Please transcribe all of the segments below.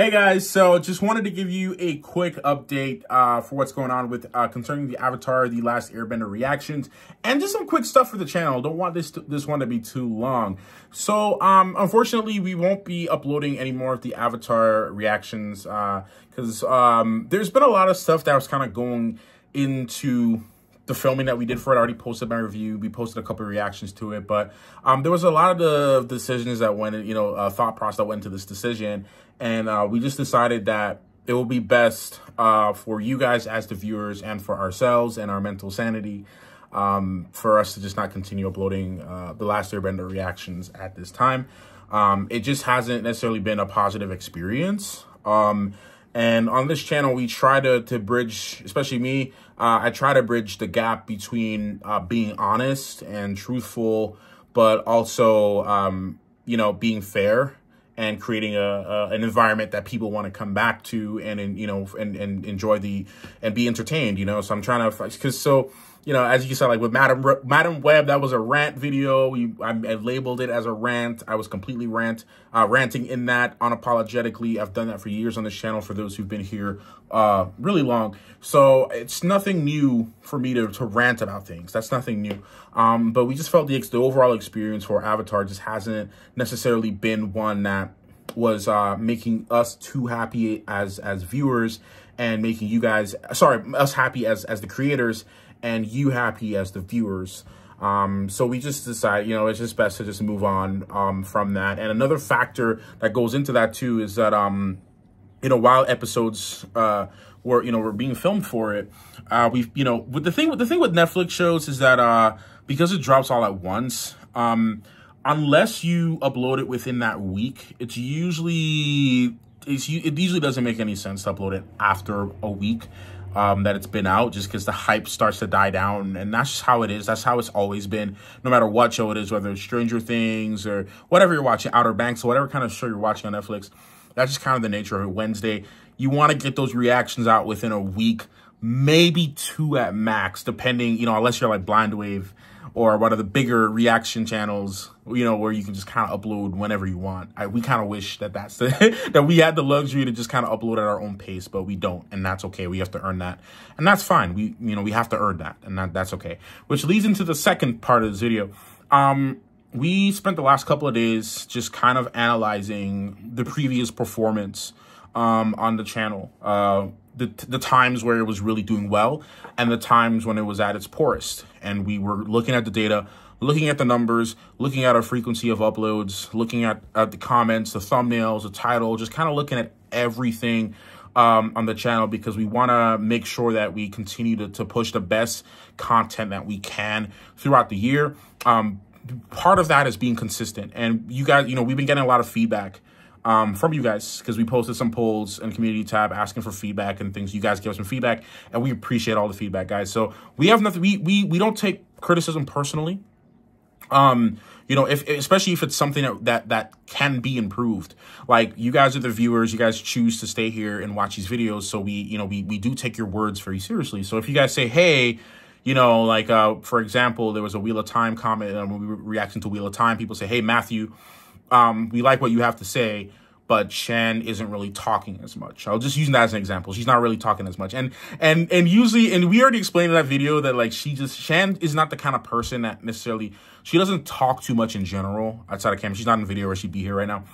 Hey guys, so just wanted to give you a quick update for what's going on with concerning the Avatar: The Last Airbender reactions, and just some quick stuff for the channel. Don't want this one to be too long. So unfortunately, we won't be uploading any more of the Avatar reactions because there's been a lot of stuff that was kind of going into the filming that we did for it. I already posted my review. We posted a couple of reactions to it, but there was a lot of the decisions that went, thought process that went into this decision. And we just decided that it will be best for you guys as the viewers and for ourselves and our mental sanity for us to just not continue uploading The Last Airbender reactions at this time. It just hasn't necessarily been a positive experience. And on this channel, we try to bridge, especially me, I try to bridge the gap between being honest and truthful, but also, being fair and creating an environment that people want to come back to and enjoy and be entertained, So I'm trying to, as you said, like with Madam Web, that was a rant video. I labeled it as a rant. I was completely ranting in that unapologetically. I've done that for years on this channel for those who've been here really long. So it's nothing new for me to rant about things. That's nothing new. But we just felt the overall experience for Avatar just hasn't necessarily been one that was making us too happy as viewers and making you guys, us happy as the creators and you happy as the viewers. So we just decided, it's just best to just move on from that. And another factor that goes into that too is that, while episodes were being filmed for it, with the thing with Netflix shows is that because it drops all at once, unless you upload it within that week, it usually doesn't make any sense to upload it after a week that it's been out, just because the hype starts to die down. And that's just how it is. That's how it's always been, no matter what show it is, whether it's Stranger Things or whatever you're watching, Outer Banks, or whatever kind of show you're watching on Netflix. That's just kind of the nature of it. Wednesday, you want to get those reactions out within a week, maybe 2 at max, depending, unless you're like Blind Wave or one of the bigger reaction channels, where you can just kind of upload whenever you want. We kind of wish that that we had the luxury to just kind of upload at our own pace, but we don't, and that's okay. We have to earn that, and that's fine. We have to earn that, and that's okay. Which leads into the second part of this video. We spent the last couple of days just kind of analyzing the previous performance on the channel. The times where it was really doing well and the times when it was at its poorest. And we were looking at the data, looking at the numbers, looking at our frequency of uploads, looking at the comments, the thumbnails, the title, just kind of looking at everything on the channel, because we want to make sure that we continue to push the best content that we can throughout the year. Part of that is being consistent. And you guys, we've been getting a lot of feedback from you guys, because we posted some polls in the community tab asking for feedback and things. You guys give us some feedback, and we appreciate all the feedback, guys. So we have nothing. We don't take criticism personally. Especially if it's something that can be improved. Like, you guys are the viewers. You guys choose to stay here and watch these videos. So we do take your words very seriously. So if you guys say, hey, for example, there was a Wheel of Time comment when we were reacting to Wheel of Time. People say, hey, Matthew, we like what you have to say, but Shan isn't really talking as much. I'll just use that as an example. She's not really talking as much. And usually, and we already explained in that video that, like, Shan is not the kind of person that necessarily, she doesn't talk too much in general outside of camera. She's not in video, or she'd be here right now.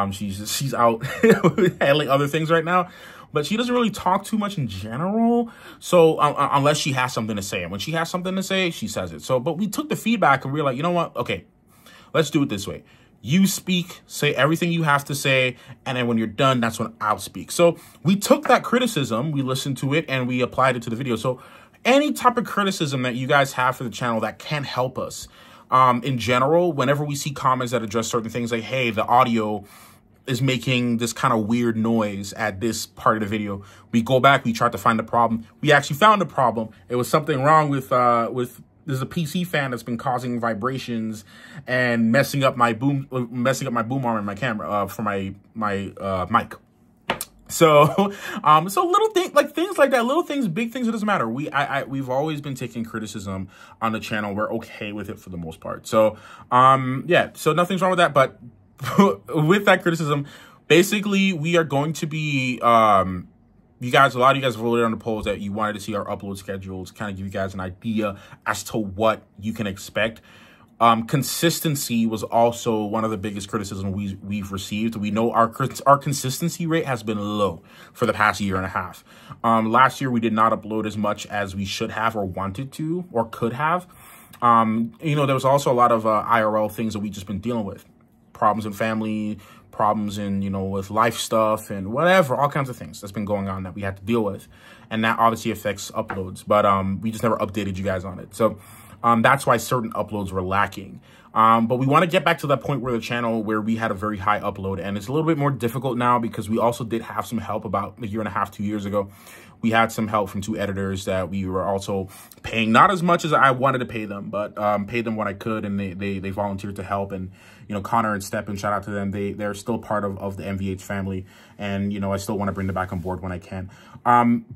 She's out handling other things right now. But she doesn't really talk too much in general. So unless she has something to say. And when she has something to say, she says it. So, but we took the feedback and we were like, you know what? Okay, let's do it this way. You speak, say everything you have to say, and then when you're done, that's when I'll speak. So we took that criticism, we listened to it, and we applied it to the video. So any type of criticism that you guys have for the channel that can help us, in general, whenever we see comments that address certain things, like, hey, the audio is making this kind of weird noise at this part of the video, we go back, we try to find the problem. We actually found the problem. It was something wrong with there's a PC fan that's been causing vibrations and messing up my boom arm and my camera for my mic. So little things like that, little things, big things, it doesn't matter. We've always been taking criticism on the channel. We're okay with it for the most part. So yeah, so nothing's wrong with that. But with that criticism, Basically, we are going to be, a lot of you guys voted on the polls that you wanted to see our upload schedules, kind of give you guys an idea as to what you can expect. Consistency was also one of the biggest criticisms we've received. We know our consistency rate has been low for the past year and a half. Last year, we did not upload as much as we should have or wanted to or could have. You know, there was also a lot of IRL things that we just been dealing with. Problems in family, problems in, you know, with life stuff and whatever, all kinds of things that's been going on that we had to deal with. And that obviously affects uploads, but we just never updated you guys on it. So that's why certain uploads were lacking. But we want to get back to that point where the channel where we had a very high upload, and it's a little bit more difficult now because we also did have some help about a year and a half, 2 years ago. We had some help from 2 editors that we were also paying, not as much as I wanted to pay them, but paid them what I could, and they volunteered to help. And, you know, Connor and Steppen, shout out to them. They're still part of the MVH family, and, you know, I still want to bring them back on board when I can.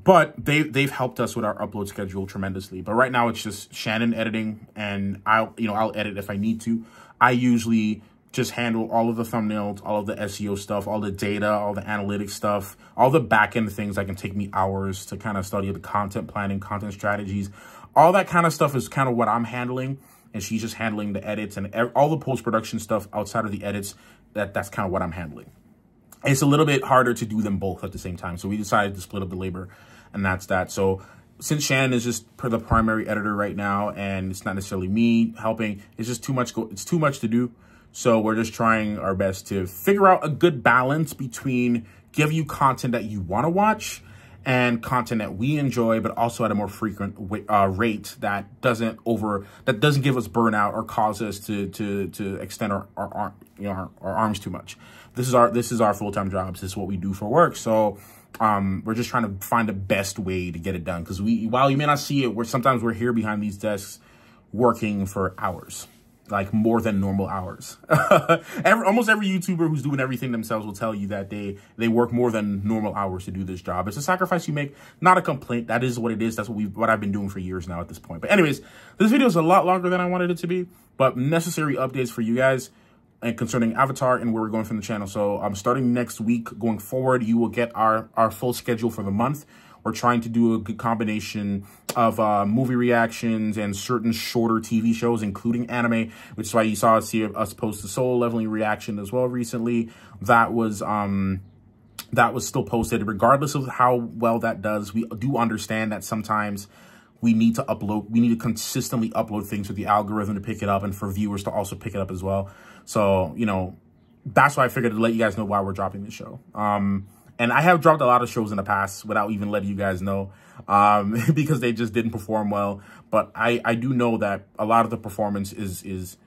But they've helped us with our upload schedule tremendously. But right now it's just Shannon editing, and I'll edit if I need to. I usually just handle all of the thumbnails, all of the SEO stuff, all the data, all the analytics stuff, all the back-end things that can take me hours to kind of study, the content planning, content strategies. All that kind of stuff is kind of what I'm handling, and she's just handling the edits and all the post-production stuff outside of the edits. That's kind of what I'm handling. It's a little bit harder to do them both at the same time, so we decided to split up the labor, and that's that. So since Shannon is just the primary editor right now, and it's not necessarily me helping, it's just too much. It's too much to do. So we're just trying our best to figure out a good balance between give you content that you want to watch and content that we enjoy, but also at a more frequent rate that doesn't give us burnout or cause us to extend our arms too much. This is our full-time job. This is what we do for work. So we're just trying to find the best way to get it done, because while you may not see it, sometimes we're here behind these desks working for hours. Like more than normal hours. Almost every YouTuber who's doing everything themselves will tell you that they work more than normal hours to do this job. It's a sacrifice you make, not a complaint. That is what it is. That's what I've been doing for years now at this point. But anyways, this video is a lot longer than I wanted it to be, but necessary updates for you guys and concerning Avatar and where we're going from the channel. So I'm starting next week going forward. You will get our full schedule for the month. We're trying to do a good combination of movie reactions and certain shorter TV shows, including anime, which is why you saw us post the Solo Leveling reaction as well recently. That was still posted, regardless of how well that does. We do understand that sometimes we need to consistently upload things for the algorithm to pick it up and for viewers to also pick it up as well. So, you know, that's why I figured to let you guys know why we're dropping this show. And I have dropped a lot of shows in the past without even letting you guys know, because they just didn't perform well. But I do know that a lot of the performance is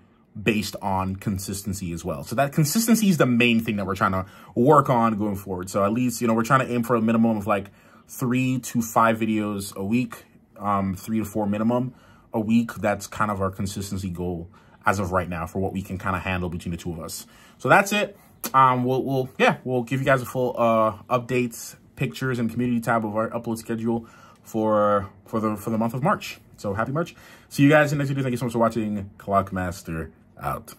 based on consistency as well. So that consistency is the main thing that we're trying to work on going forward. So at least, you know, we're trying to aim for a minimum of like 3 to 5 videos a week, 3 to 4 minimum a week. That's kind of our consistency goal as of right now for what we can kind of handle between the two of us. So that's it. We'll give you guys a full updates, pictures, and community tab of our upload schedule for the month of March. So happy March. See you guys in the next video. Thank you so much for watching. Clockmaster out.